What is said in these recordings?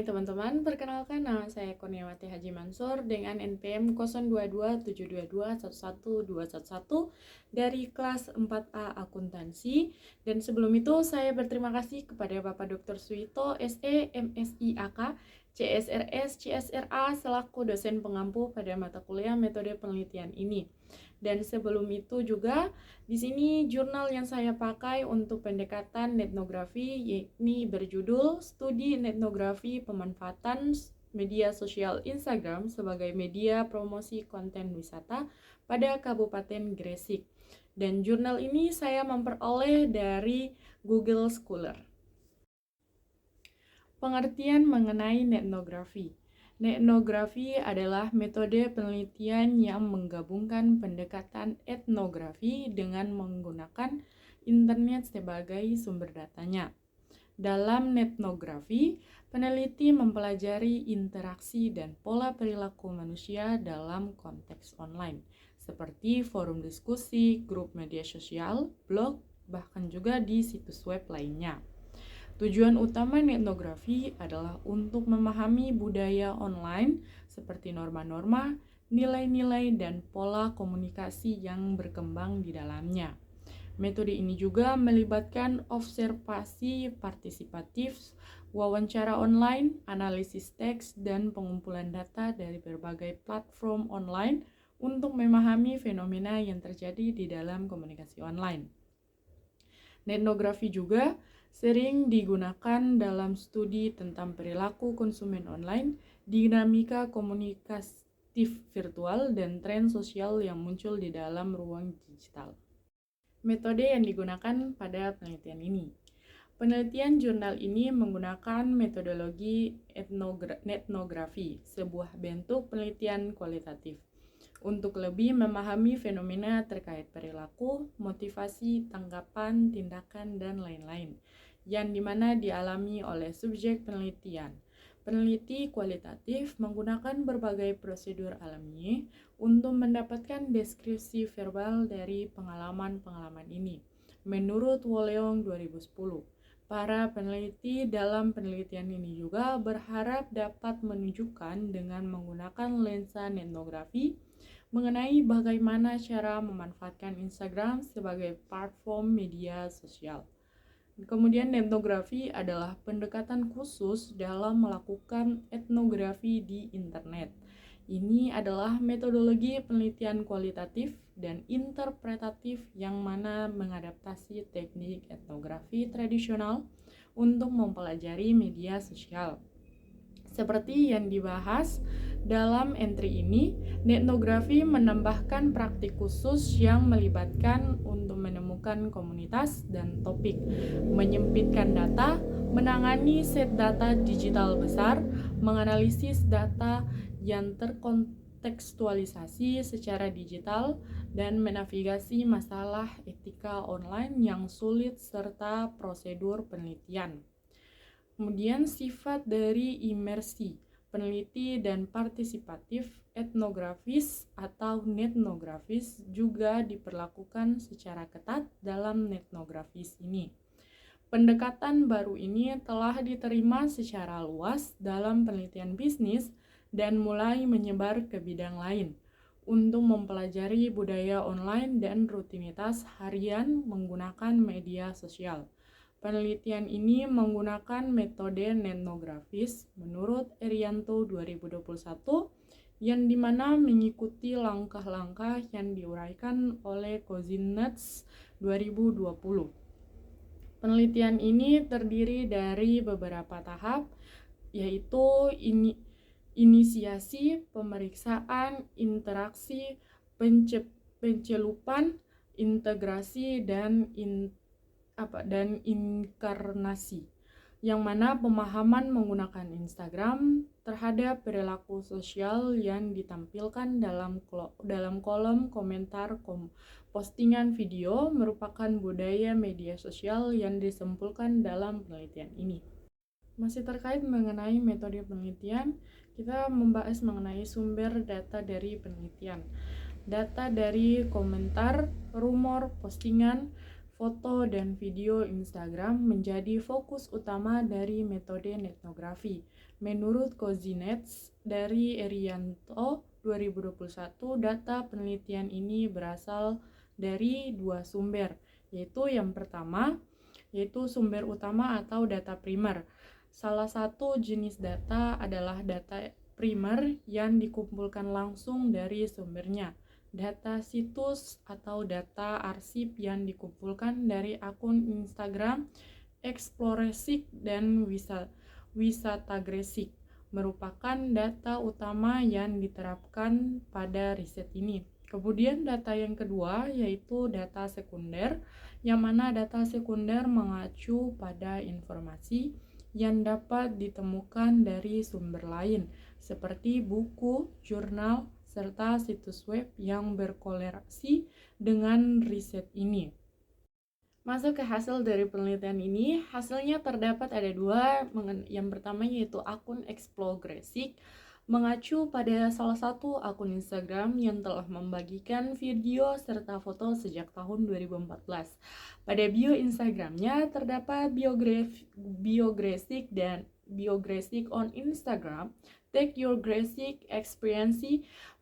teman-teman, perkenalkan nama saya Kurniawati Haji Mansur dengan NPM 022722111211 dari kelas 4A Akuntansi. Dan sebelum itu saya berterima kasih kepada Bapak Dr. Suito, SE, MSI AK, CSRS, CSRA selaku dosen pengampu pada mata kuliah metode penelitian ini. Dan sebelum itu juga di sini jurnal yang saya pakai untuk pendekatan etnografi yakni berjudul Studi Etnografi Pemanfaatan Media Sosial Instagram sebagai Media Promosi Konten Wisata pada Kabupaten Gresik. Dan jurnal ini saya memperoleh dari Google Scholar. Pengertian mengenai etnografi. Etnografi adalah metode penelitian yang menggabungkan pendekatan etnografi dengan menggunakan internet sebagai sumber datanya. Dalam etnografi, peneliti mempelajari interaksi dan pola perilaku manusia dalam konteks online, seperti forum diskusi, grup media sosial, blog, bahkan juga di situs web lainnya. Tujuan utama etnografi adalah untuk memahami budaya online seperti norma-norma, nilai-nilai, dan pola komunikasi yang berkembang di dalamnya. Metode ini juga melibatkan observasi partisipatif, wawancara online, analisis teks, dan pengumpulan data dari berbagai platform online untuk memahami fenomena yang terjadi di dalam komunikasi online. Etnografi juga sering digunakan dalam studi tentang perilaku konsumen online, dinamika komunikatif virtual, dan tren sosial yang muncul di dalam ruang digital. Metode yang digunakan pada penelitian ini. Penelitian jurnal ini menggunakan metodologi etnografi, sebuah bentuk penelitian kualitatif, untuk lebih memahami fenomena terkait perilaku, motivasi, tanggapan, tindakan, dan lain-lain, yang dimana dialami oleh subjek penelitian. Peneliti kualitatif menggunakan berbagai prosedur alamiah untuk mendapatkan deskripsi verbal dari pengalaman-pengalaman ini. Menurut Wolleong 2010, para peneliti dalam penelitian ini juga berharap dapat menunjukkan dengan menggunakan lensa etnografi mengenai bagaimana cara memanfaatkan Instagram sebagai platform media sosial. Kemudian etnografi adalah pendekatan khusus dalam melakukan etnografi di internet. Ini adalah metodologi penelitian kualitatif dan interpretatif yang mana mengadaptasi teknik etnografi tradisional untuk mempelajari media sosial. Seperti yang dibahas dalam entry ini, etnografi menambahkan praktik khusus yang melibatkan untuk menemukan komunitas dan topik, menyempitkan data, menangani set data digital besar, menganalisis data yang terkontekstualisasi secara digital, dan menavigasi masalah etika online yang sulit serta prosedur penelitian. Kemudian sifat dari imersi, peneliti dan partisipatif etnografis atau netnografis juga diperlakukan secara ketat dalam etnografis ini. Pendekatan baru ini telah diterima secara luas dalam penelitian bisnis dan mulai menyebar ke bidang lain untuk mempelajari budaya online dan rutinitas harian menggunakan media sosial. Penelitian ini menggunakan metode etnografis menurut Erianto 2021 yang dimana mengikuti langkah-langkah yang diuraikan oleh Kozinets 2020. Penelitian ini terdiri dari beberapa tahap, yaitu inisiasi, pemeriksaan, interaksi, pencelupan, integrasi, dan inkarnasi, yang mana pemahaman menggunakan Instagram terhadap perilaku sosial yang ditampilkan dalam kolom komentar postingan video merupakan budaya media sosial yang disimpulkan dalam penelitian ini. Masih terkait mengenai metode penelitian, kita membahas mengenai sumber data dari penelitian. Data dari komentar, rumor, postingan, foto, dan video Instagram menjadi fokus utama dari metode etnografi. Menurut Kozinets dari Erianto 2021, data penelitian ini berasal dari dua sumber, yaitu yang pertama, yaitu sumber utama atau data primer. Salah satu jenis data adalah data primer yang dikumpulkan langsung dari sumbernya. Data situs atau data arsip yang dikumpulkan dari akun Instagram, Exploresic, dan Wisatagresik merupakan data utama yang diterapkan pada riset ini. Kemudian data yang kedua yaitu data sekunder, yang mana data sekunder mengacu pada informasi yang dapat ditemukan dari sumber lain, seperti buku, jurnal, serta situs web yang berkorelasi dengan riset ini. Masuk ke hasil dari penelitian ini, hasilnya terdapat ada dua. Yang pertama yaitu akun Exploresic mengacu pada salah satu akun Instagram yang telah membagikan video serta foto sejak tahun 2014. Pada bio Instagramnya terdapat biographic dan biographic on Instagram. Take your graphic experience,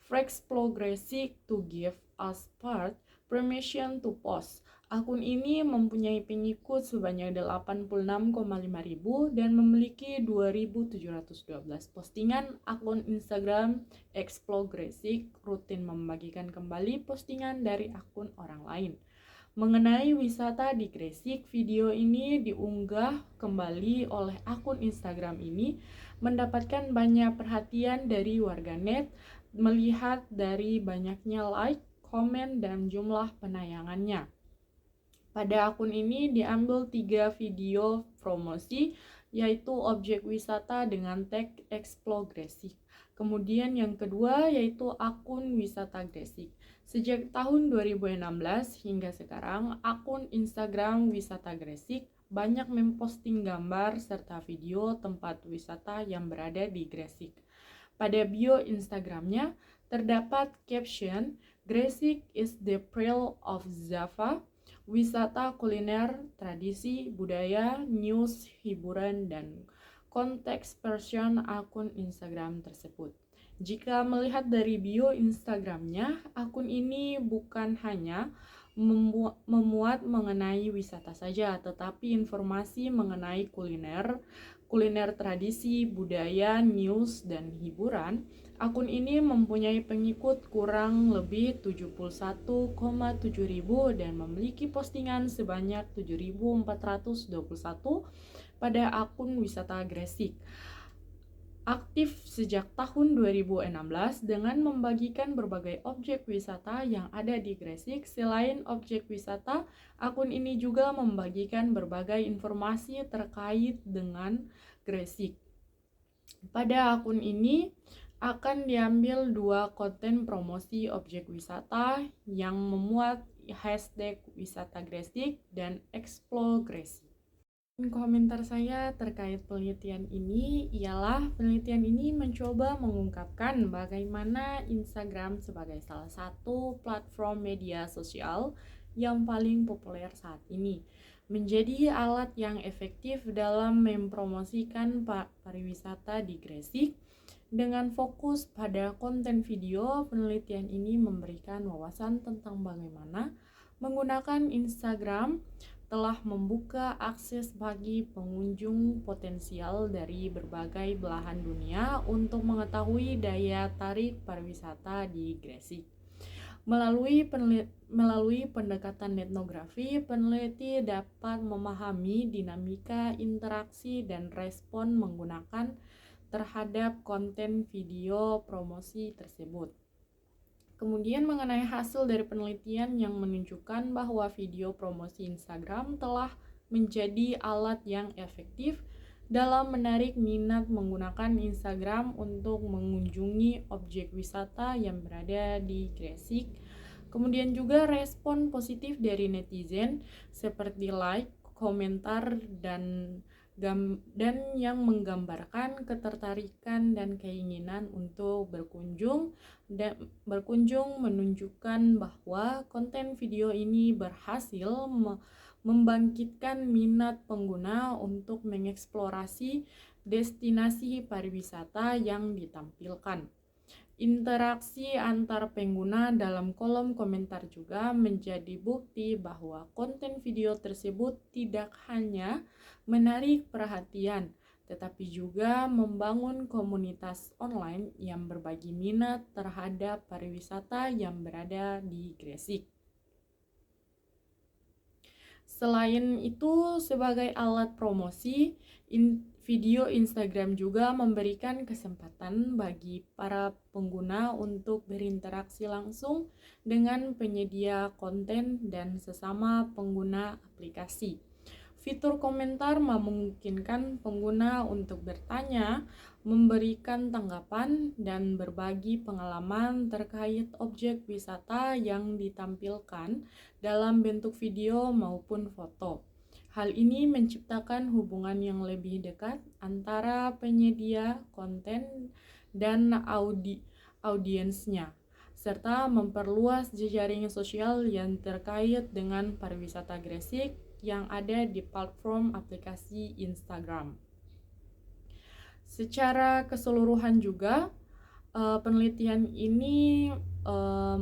Flexplographic to give us part permission to post. Akun ini mempunyai pengikut sebanyak 86,5 ribu dan memiliki 2.712 postingan. Akun Instagram Exploresic rutin membagikan kembali postingan dari akun orang lain. Mengenai wisata di Gresik, video ini diunggah kembali oleh akun Instagram ini mendapatkan banyak perhatian dari warganet melihat dari banyaknya like, komen, dan jumlah penayangannya. Pada akun ini diambil 3 video promosi, yaitu objek wisata dengan tag Exploresic. Kemudian yang kedua yaitu akun wisata Gresik. Sejak tahun 2016 hingga sekarang, akun Instagram wisata Gresik banyak memposting gambar serta video tempat wisata yang berada di Gresik. Pada bio Instagramnya terdapat caption, "Gresik is the Pearl of Java." Wisata kuliner, tradisi, budaya, news, hiburan, dan konteks version akun Instagram tersebut. Jika melihat dari bio Instagramnya, akun ini bukan hanya memuat mengenai wisata saja, tetapi informasi mengenai kuliner tradisi, budaya, news, dan hiburan. Akun ini mempunyai pengikut kurang lebih 71,7 ribu dan memiliki postingan sebanyak 7.421 pada akun wisata Gresik. Aktif sejak tahun 2016 dengan membagikan berbagai objek wisata yang ada di Gresik. Selain objek wisata, akun ini juga membagikan berbagai informasi terkait dengan Gresik. Pada akun ini akan diambil 2 konten promosi objek wisata yang memuat hashtag wisata Gresik dan Explore Gresik. Komentar saya terkait penelitian ini ialah penelitian ini mencoba mengungkapkan bagaimana Instagram sebagai salah satu platform media sosial yang paling populer saat ini menjadi alat yang efektif dalam mempromosikan pariwisata di Gresik. Dengan fokus pada konten video, penelitian ini memberikan wawasan tentang bagaimana menggunakan Instagram telah membuka akses bagi pengunjung potensial dari berbagai belahan dunia untuk mengetahui daya tarik pariwisata di Gresik. Melalui pendekatan etnografi, peneliti dapat memahami dinamika interaksi dan respon menggunakan terhadap konten video promosi tersebut. Kemudian mengenai hasil dari penelitian yang menunjukkan bahwa video promosi Instagram telah menjadi alat yang efektif dalam menarik minat menggunakan Instagram untuk mengunjungi objek wisata yang berada di Gresik. Kemudian juga respon positif dari netizen seperti like, komentar, dan yang menggambarkan ketertarikan dan keinginan untuk berkunjung menunjukkan bahwa konten video ini berhasil membangkitkan minat pengguna untuk mengeksplorasi destinasi pariwisata yang ditampilkan. Interaksi antar pengguna dalam kolom komentar juga menjadi bukti bahwa konten video tersebut tidak hanya menarik perhatian, tetapi juga membangun komunitas online yang berbagi minat terhadap pariwisata yang berada di Gresik. Selain itu, sebagai alat promosi, video Instagram juga memberikan kesempatan bagi para pengguna untuk berinteraksi langsung dengan penyedia konten dan sesama pengguna aplikasi. Fitur komentar memungkinkan pengguna untuk bertanya, memberikan tanggapan, dan berbagi pengalaman terkait objek wisata yang ditampilkan dalam bentuk video maupun foto. Hal ini menciptakan hubungan yang lebih dekat antara penyedia konten dan audiensnya, serta memperluas jejaring sosial yang terkait dengan pariwisata Gresik yang ada di platform aplikasi Instagram. Secara keseluruhan juga, penelitian ini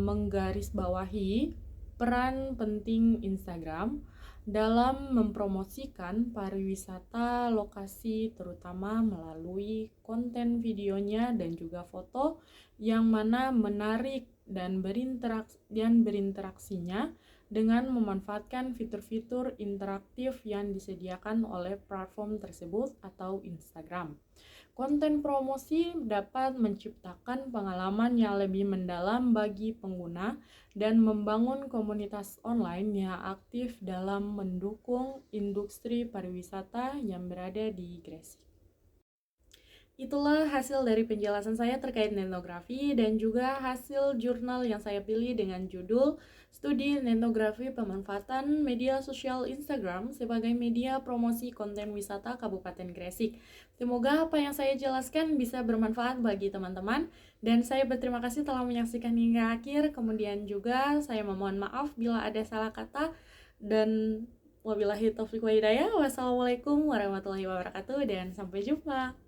menggarisbawahi peran penting Instagram dalam mempromosikan pariwisata lokasi, terutama melalui konten videonya dan juga foto yang mana menarik dan berinteraksinya dengan memanfaatkan fitur-fitur interaktif yang disediakan oleh platform tersebut atau Instagram. Konten promosi dapat menciptakan pengalaman yang lebih mendalam bagi pengguna dan membangun komunitas online yang aktif dalam mendukung industri pariwisata yang berada di Gresik. Itulah hasil dari penjelasan saya terkait etnografi dan juga hasil jurnal yang saya pilih dengan judul Studi Etnografi Pemanfaatan Media Sosial Instagram sebagai Media Promosi Konten Wisata Kabupaten Gresik. Semoga apa yang saya jelaskan bisa bermanfaat bagi teman-teman dan saya berterima kasih telah menyaksikan hingga akhir. Kemudian juga saya memohon maaf bila ada salah kata dan wabillahi taufiq wa hidayah. Wassalamualaikum warahmatullahi wabarakatuh dan sampai jumpa.